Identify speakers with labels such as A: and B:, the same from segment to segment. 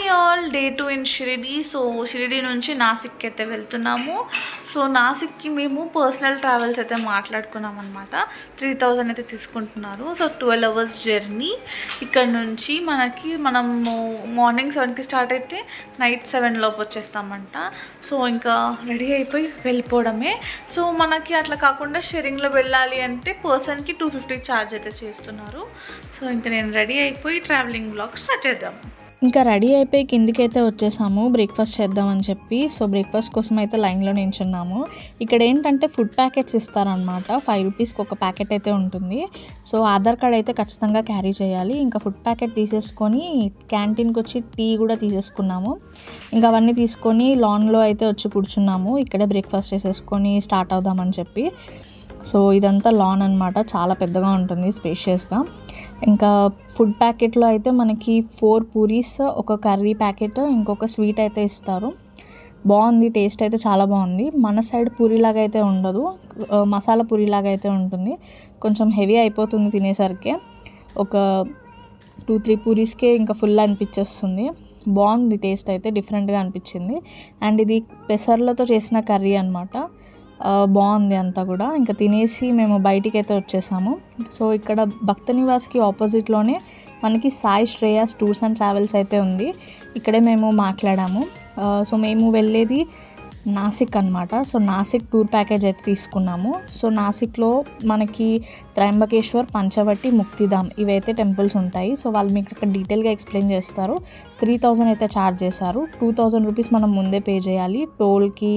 A: Hi all, day 2 in Shirdi. So Shirdi నుంచి నాసిక్కి అయితే వెళ్తున్నాము. సో నాసిక్కి మేము పర్సనల్ ట్రావెల్స్ అయితే మాట్లాడుకున్నాం అనమాట. 3000 అయితే తీసుకుంటున్నారు. So 12 hours journey. ఇక్కడ నుంచి మనము మార్నింగ్ 7కి స్టార్ట్ అయితే నైట్ 7 లోపు వచ్చేస్తామంట. సో ఇంకా రెడీ అయిపోయి వెళ్ళిపోవడమే. సో మనకి అట్లా కాకుండా షేరింగ్లో వెళ్ళాలి అంటే పర్సన్కి 250 ఛార్జ్ అయితే చేస్తున్నారు. సో ఇంకా నేను రెడీ అయిపోయి ట్రావెలింగ్ బ్లాగ్ స్టార్ట్ చేద్దాం.
B: ఇంకా రెడీ అయిపోయి కిందికైతే వచ్చేసాము బ్రేక్ఫాస్ట్ చేద్దామని చెప్పి. సో బ్రేక్ఫాస్ట్ కోసం అయితే లైన్లో నించున్నాము. ఇక్కడ ఏంటంటే ఫుడ్ ప్యాకెట్స్ ఇస్తారనమాట. 5 రూపీస్కి ఒక ప్యాకెట్ అయితే ఉంటుంది. సో ఆధార్ కార్డ్ అయితే ఖచ్చితంగా క్యారీ చేయాలి. ఇంకా ఫుడ్ ప్యాకెట్ తీసేసుకొని క్యాంటీన్కి వచ్చి టీ కూడా తీసేసుకున్నాము. ఇంకా అవన్నీ తీసుకొని లాన్లో అయితే వచ్చి కూర్చున్నాము. ఇక్కడే బ్రేక్ఫాస్ట్ చేసేసుకొని స్టార్ట్ అవుదామని చెప్పి. సో ఇదంతా లాన్ అనమాట, చాలా పెద్దగా ఉంటుంది, స్పేషియస్గా. ఇంకా ఫుడ్ ప్యాకెట్లో అయితే మనకి 4 పూరీస్, ఒక కర్రీ ప్యాకెట్, ఇంకొక స్వీట్ అయితే ఇస్తారు. బాగుంది, టేస్ట్ అయితే చాలా బాగుంది. మన సైడ్ పూరీలాగా అయితే ఉండదు, మసాలా పూరీలాగా అయితే ఉంటుంది. కొంచెం హెవీ అయిపోతుంది తినేసరికి. ఒక 2-3 పూరీస్కే ఇంకా ఫుల్ అనిపించేస్తుంది. బాగుంది, టేస్ట్ అయితే డిఫరెంట్గా అనిపించింది. అండ్ ఇది పెసర్లతో చేసిన కర్రీ అనమాట. బాగుంది అంతా కూడా. ఇంకా తినేసి మేము బయటికి అయితే వచ్చేసాము. సో ఇక్కడ భక్త నివాస్కి ఆపోజిట్లోనే మనకి Sai Shreyas tours and travels అయితే ఉంది. ఇక్కడే మేము మాట్లాడాము. సో మేము వెళ్ళేది నాసిక్ అనమాట. సో నాసిక్ టూర్ ప్యాకేజ్ అయితే తీసుకున్నాము. సో నాసిక్లో మనకి త్రయంబకేశ్వర్, పంచవటి, ముక్తిధామ్ ఇవైతే టెంపుల్స్ ఉంటాయి. సో వాళ్ళు మీకు ఇక్కడ డీటెయిల్గా ఎక్స్ప్లెయిన్ చేస్తారు. 3000 అయితే ఛార్జ్ చేశారు. 2000 రూపీస్ మనం ముందే పే చేయాలి. టోల్కి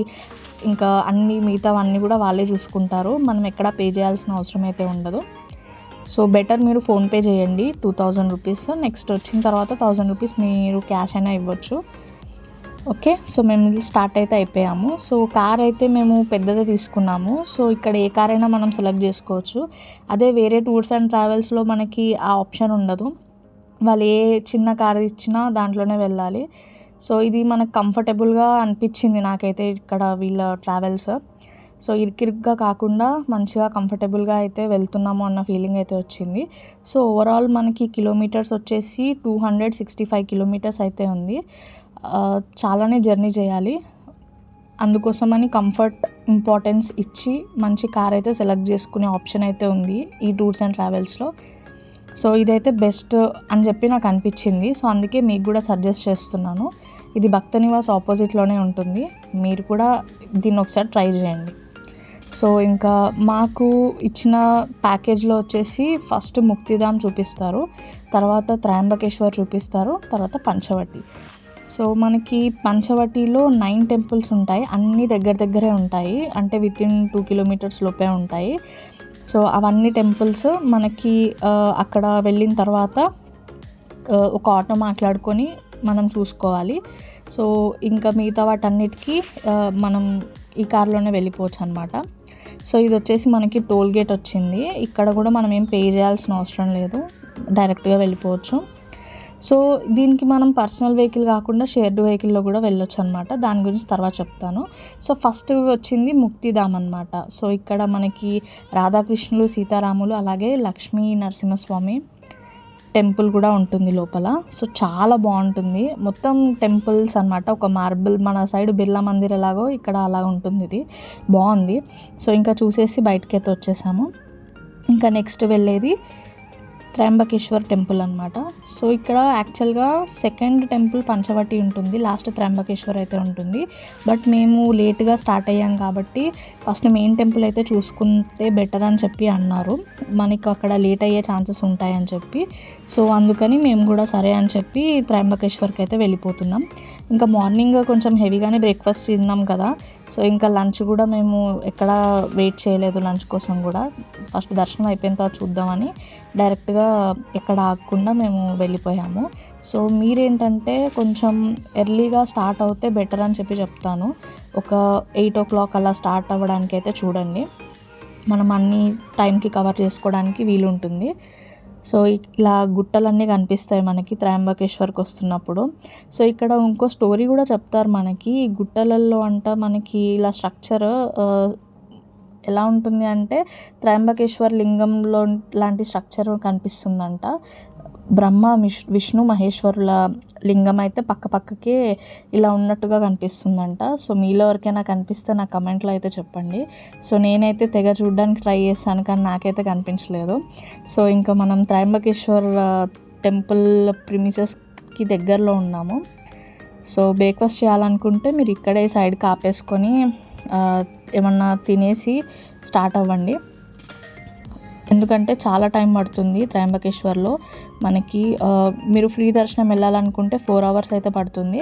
B: ఇంకా అన్నీ మిగతావన్నీ కూడా వాళ్ళే చూసుకుంటారు. మనం ఎక్కడా పే చేయాల్సిన అవసరం అయితే ఉండదు. సో బెటర్ మీరు ఫోన్పే చేయండి 2000 రూపీస్. నెక్స్ట్ వచ్చిన తర్వాత 1000 రూపీస్ మీరు క్యాష్ అయినా ఇవ్వచ్చు. ఓకే, సో మేము స్టార్ట్ అయితే అయిపోయాము. సో కార్ అయితే మేము పెద్దదే తీసుకున్నాము. సో ఇక్కడ ఏ కార్ అయినా మనం సెలెక్ట్ చేసుకోవచ్చు. అదే వేరే టూర్స్ అండ్ ట్రావెల్స్లో మనకి ఆ ఆప్షన్ ఉండదు. వాళ్ళు ఏ చిన్న కార్ ఇచ్చినా దాంట్లోనే వెళ్ళాలి. సో ఇది మనకు కంఫర్టబుల్గా అనిపించింది నాకైతే ఇక్కడ వీళ్ళ ట్రావెల్స్. సో ఇరుకిరుగ్గా కాకుండా మంచిగా కంఫర్టబుల్గా అయితే వెళ్తున్నాము అన్న ఫీలింగ్ అయితే వచ్చింది. సో ఓవరాల్ మనకి కిలోమీటర్స్ వచ్చేసి 265 కిలోమీటర్స్ అయితే ఉంది. చాలానే జర్నీ చేయాలి. అందుకోసమని కంఫర్ట్ ఇంపార్టెన్స్ ఇచ్చి మంచి కార్ అయితే సెలెక్ట్ చేసుకునే ఆప్షన్ అయితే ఉంది ఈ టూర్స్ అండ్ ట్రావెల్స్లో. సో ఇదైతే బెస్ట్ అని చెప్పి నాకు అనిపించింది. సో అందుకే మీకు కూడా సజెస్ట్ చేస్తున్నాను. ఇది భక్త నివాస్ ఆపోజిట్లోనే ఉంటుంది. మీరు కూడా దీన్ని ఒకసారి ట్రై చేయండి. సో ఇంకా మాకు ఇచ్చిన ప్యాకేజ్లో వచ్చేసి ఫస్ట్ ముక్తిధామ్ చూపిస్తారు, తర్వాత త్రయంబకేశ్వర్ చూపిస్తారు, తర్వాత పంచవటి. సో మనకి పంచవటిలో 9 టెంపుల్స్ ఉంటాయి. అన్నీ దగ్గరే ఉంటాయి, అంటే వితిన్ 2 కిలోమీటర్స్ లోపే ఉంటాయి. సో అవన్నీ టెంపుల్స్ మనకి అక్కడ వెళ్ళిన తర్వాత ఒక ఆటో మాట్లాడుకొని మనం చూసుకోవాలి. సో ఇంకా మిగతా వాటన్నిటికీ మనం ఈ కార్లోనే వెళ్ళిపోవచ్చు అనమాట. సో ఇది వచ్చేసి మనకి టోల్ గేట్ వచ్చింది. ఇక్కడ కూడా మనం ఏం పే చేయాల్సిన అవసరం లేదు, డైరెక్ట్గా వెళ్ళిపోవచ్చు. సో దీనికి మనం పర్సనల్ వెహికల్ కాకుండా షేర్డ్ వెహికల్లో కూడా వెళ్ళొచ్చు అనమాట. దాని గురించి తర్వాత చెప్తాను. సో ఫస్ట్ వచ్చింది ముక్తిధామ్ అనమాట. సో ఇక్కడ మనకి రాధాకృష్ణులు, సీతారాములు, అలాగే లక్ష్మీ నరసింహస్వామి టెంపుల్ కూడా ఉంటుంది లోపల. సో చాలా బాగుంటుంది, మొత్తం టెంపుల్స్ అనమాట. ఒక మార్బుల్, మన సైడ్ బిర్లా మందిర్ ఎలాగో ఇక్కడ అలా ఉంటుంది. ఇది బాగుంది. సో ఇంకా చూసేసి బయటకైతే వచ్చేసాము. ఇంకా నెక్స్ట్ వెళ్ళేది త్రయంబకేశ్వర్ టెంపుల్ అనమాట. సో ఇక్కడ యాక్చువల్గా సెకండ్ టెంపుల్ పంచవటి ఉంటుంది, లాస్ట్ త్రయంబకేశ్వర్ అయితే ఉంటుంది. బట్ మేము లేట్గా స్టార్ట్ అయ్యాం కాబట్టి ఫస్ట్ మెయిన్ టెంపుల్ అయితే చూసుకుంటే బెటర్ అని చెప్పి అన్నారు. మనకి అక్కడ లేట్ అయ్యే ఛాన్సెస్ ఉంటాయని చెప్పి. సో అందుకని మేము కూడా సరే అని చెప్పి త్రయంబకేశ్వర్కి అయితే వెళ్ళిపోతున్నాం. ఇంకా మార్నింగ్ కొంచెం హెవీగానే బ్రేక్ఫాస్ట్ తిన్నాం కదా. సో ఇంకా లంచ్ కూడా మేము ఎక్కడ వెయిట్ చేయలేదు లంచ్ కోసం కూడా. ఫస్ట్ దర్శనం అయిపోయిన తర్వాత చూద్దామని డైరెక్ట్గా ఎక్కడ ఆగకుండా మేము వెళ్ళిపోయాము. సో మీరేంటంటే కొంచెం ఎర్లీగా స్టార్ట్ అవుతే బెటర్ అని చెప్పి చెప్తాను. ఒక 8 o'clock అలా స్టార్ట్ అవ్వడానికి అయితే చూడండి. మనం అన్ని టైంకి కవర్ చేసుకోవడానికి వీలుంటుంది. సో ఇలా గుట్టలన్నీ కనిపిస్తాయి మనకి త్రయంబకేశ్వర్కి వస్తున్నప్పుడు. సో ఇక్కడ ఇంకో స్టోరీ కూడా చెప్తారు మనకి. ఈ గుట్టలలో అంట మనకి ఇలా స్ట్రక్చర్ ఎలా ఉంటుంది అంటే త్రయంబకేశ్వర్ లింగంలో లాంటి స్ట్రక్చర్ కనిపిస్తుందంట. విష్ణు మహేశ్వరుల లింగం అయితే పక్కకే ఇలా ఉన్నట్టుగా కనిపిస్తుందంట. సో మీలో ఎవరికైనా కనిపిస్తే నా కమెంట్లో అయితే చెప్పండి. సో నేనైతే తెగ చూడడానికి ట్రై చేశాను, కానీ నాకైతే కనిపించలేదు. సో ఇంకా మనం త్రయంబకేశ్వర్ టెంపుల్ ప్రిమిసెస్కి దగ్గరలో ఉన్నాము. సో బ్రేక్ఫాస్ట్ చేయాలనుకుంటే మీరు ఇక్కడే సైడ్కి ఆపేసుకొని ఏమన్నా తినేసి స్టార్ట్ అవ్వండి. ఎందుకంటే చాలా టైం పడుతుంది త్రయంబకేశ్వర్లో మనకి. మీరు ఫ్రీ దర్శనం వెళ్ళాలనుకుంటే 4 hours అయితే పడుతుంది.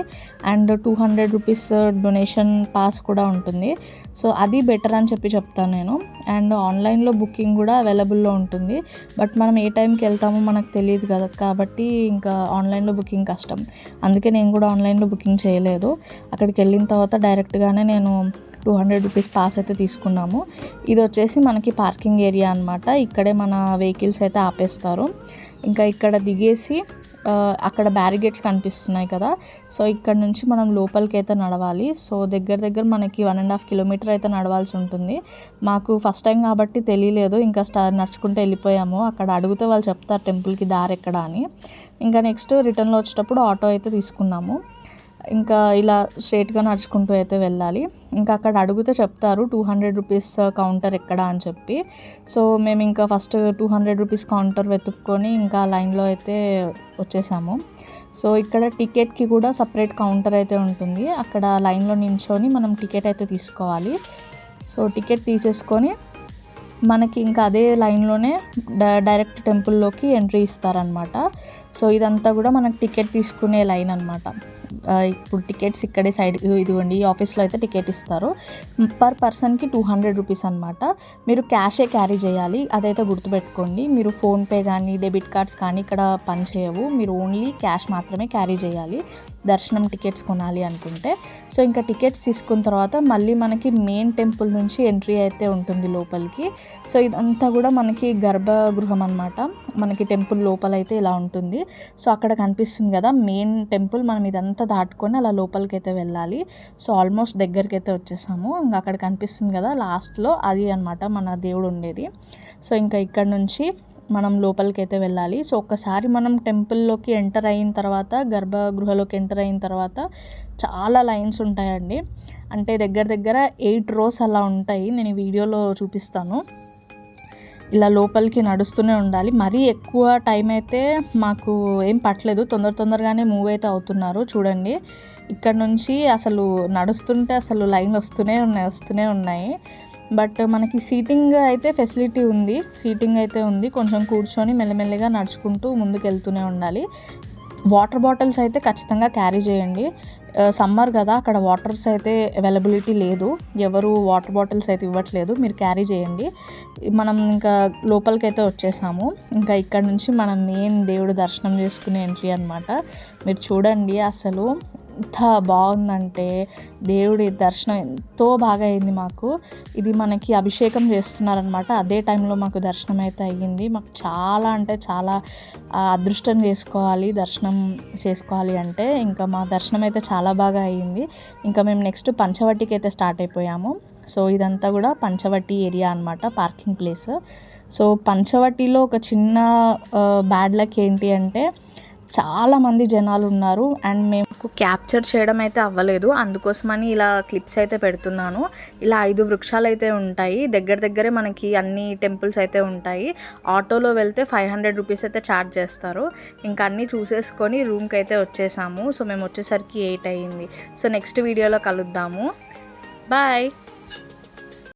B: అండ్ 200 రూపీస్ డొనేషన్ పాస్ కూడా ఉంటుంది. సో అది బెటర్ అని చెప్తాను నేను. అండ్ ఆన్లైన్లో బుకింగ్ కూడా అవైలబుల్లో ఉంటుంది. బట్ మనం ఏ టైంకి వెళ్తామో మనకు తెలియదు కదా, కాబట్టి ఇంకా ఆన్లైన్లో బుకింగ్ కష్టం. అందుకే నేను కూడా ఆన్లైన్లో బుకింగ్ చేయలేదు. అక్కడికి వెళ్ళిన తర్వాత డైరెక్ట్గానే నేను 200 రూపీస్ పాస్ అయితే తీసుకున్నాము. ఇది వచ్చేసి మనకి పార్కింగ్ ఏరియా అనమాట. ఇక్కడే మన వెహికల్స్ అయితే ఆపేస్తారు. ఇంకా ఇక్కడ దిగేసి అక్కడ బ్యారిగేట్స్ కనిపిస్తున్నాయి కదా, సో ఇక్కడ నుంచి మనం లోపలికి అయితే నడవాలి. సో దగ్గర మనకి 1.5 kilometer అయితే నడవాల్సి ఉంటుంది. మాకు ఫస్ట్ టైం కాబట్టి తెలియలేదు, ఇంకా నడుచుకుంటూ వెళ్ళిపోయాము. అక్కడ అడిగితే వాళ్ళు చెప్తారు టెంపుల్కి దారి ఎక్కడ అని. ఇంకా నెక్స్ట్ రిటర్న్లో వచ్చేటప్పుడు ఆటో అయితే తీసుకున్నాము. ఇంకా ఇలా స్ట్రైట్గా నడుచుకుంటూ అయితే వెళ్ళాలి. ఇంకా అక్కడ అడిగితే చెప్తారు 200 రూపీస్ కౌంటర్ ఎక్కడ అని చెప్పి. సో మేము ఇంకా ఫస్ట్ 200 రూపీస్ కౌంటర్ వెతుక్కొని ఇంకా లైన్లో అయితే వచ్చేసాము. సో ఇక్కడ టికెట్కి కూడా సపరేట్ కౌంటర్ అయితే ఉంటుంది. అక్కడ లైన్లో నించొని మనం టికెట్ అయితే తీసుకోవాలి. సో టికెట్ తీసేసుకొని మనకి ఇంకా అదే లైన్లోనే డైరెక్ట్ టెంపుల్లోకి ఎంట్రీ ఇస్తారనమాట. సో ఇదంతా కూడా మనకు టికెట్ తీసుకునే లైన్ అనమాట. ఇప్పుడు టికెట్స్ ఇక్కడే సైడ్ ఇదిగోండి, ఈ ఆఫీస్లో అయితే టికెట్ ఇస్తారు. పర్ పర్సన్కి 200 రూపీస్ అనమాట. మీరు క్యాషే క్యారీ చేయాలి, అదైతే గుర్తుపెట్టుకోండి. మీరు ఫోన్పే కానీ డెబిట్ కార్డ్స్ కానీ ఇక్కడ పనిచేయవు. మీరు ఓన్లీ క్యాష్ మాత్రమే క్యారీ చేయాలి దర్శనం టికెట్స్ కొనాలి అనుకుంటే. సో ఇంకా టికెట్స్ తీసుకున్న తర్వాత మళ్ళీ మనకి మెయిన్ టెంపుల్ నుంచి ఎంట్రీ అయితే ఉంటుంది లోపలికి. సో ఇదంతా కూడా మనకి గర్భగృహం అనమాట. మనకి టెంపుల్ లోపలైతే ఇలా ఉంటుంది. సో అక్కడ కనిపిస్తుంది కదా మెయిన్ టెంపుల్, మనం ఇదంతా దాటుకొని అలా లోపలికి అయితే వెళ్ళాలి. సో ఆల్మోస్ట్ దగ్గరికి అయితే వచ్చేసాము. ఇంకా అక్కడ కనిపిస్తుంది కదా లాస్ట్లో, అది అనమాట మన దేవుడు ఉండేది. సో ఇంకా ఇక్కడ నుంచి మనం లోపలికి అయితే వెళ్ళాలి. సో ఒక్కసారి మనం టెంపుల్లోకి ఎంటర్ అయిన తర్వాత, గర్భగృహలోకి ఎంటర్ అయిన తర్వాత చాలా లైన్స్ ఉంటాయండి. అంటే దగ్గర 8 rows అలా ఉంటాయి. నేను ఈ వీడియోలో చూపిస్తాను. ఇలా లోపలికి నడుస్తూనే ఉండాలి. మరీ ఎక్కువ టైం అయితే మాకు ఏం పట్టలేదు, తొందరగానే మూవ్ అయితే అవుతున్నారు. చూడండి ఇక్కడ నుంచి అసలు నడుస్తుంటే అసలు లైన్ వస్తూనే ఉన్నాయి. బట్ మనకి సీటింగ్ అయితే ఫెసిలిటీ ఉంది, కొంచెం కూర్చొని మెల్లమెల్లగా నడుచుకుంటూ ముందుకు వెళ్తూనే ఉండాలి. వాటర్ బాటిల్స్ అయితే ఖచ్చితంగా క్యారీ చేయండి. సమ్మర్ కదా, అక్కడ వాటర్స్ అయితే అవైలబిలిటీ లేదు, ఎవరు వాటర్ బాటిల్స్ అయితే ఇవ్వట్లేదు, మీరు క్యారీ చేయండి. మనం ఇంకా లోపలికి అయితే వచ్చేసాము. ఇంకా ఇక్కడ నుంచి మనం మెయిన్ దేవుడు దర్శనం చేసుకునే ఎంట్రీ అనమాట. మీరు చూడండి అసలు ఎంత బాగుందంటే దేవుడి దర్శనం ఎంతో బాగా అయింది మాకు. ఇది మనకి అభిషేకం చేస్తున్నారనమాట, అదే టైంలో మాకు దర్శనం అయితే అయ్యింది. మాకు చాలా అంటే చాలా అదృష్టం దర్శనం చేసుకోవాలి అంటే. ఇంకా మా దర్శనం అయితే చాలా బాగా అయ్యింది. ఇంకా మేము నెక్స్ట్ పంచవటికి అయితే స్టార్ట్ అయిపోయాము. సో ఇదంతా కూడా పంచవటి ఏరియా అనమాట, పార్కింగ్ ప్లేస్. సో పంచవటిలో ఒక చిన్న బ్యాడ్ లక్ ఏంటి అంటే చాలామంది జనాలు ఉన్నారు. అండ్ మేము క్యాప్చర్ చేయడం అయితే అవ్వలేదు, అందుకోసమని ఇలా క్లిప్స్ అయితే పెడుతున్నాను. ఇలా 5 వృక్షాలు అయితే ఉంటాయి, దగ్గరే మనకి అన్ని టెంపుల్స్ అయితే ఉంటాయి. ఆటోలో వెళ్తే 500 రూపీస్ అయితే ఛార్జ్ చేస్తారు. ఇంకా అన్నీ చూసేసుకొని రూమ్కి అయితే వచ్చేసాము. సో మేము వచ్చేసరికి 8 అయ్యింది. సో నెక్స్ట్ వీడియోలో కలుద్దాము. బాయ్.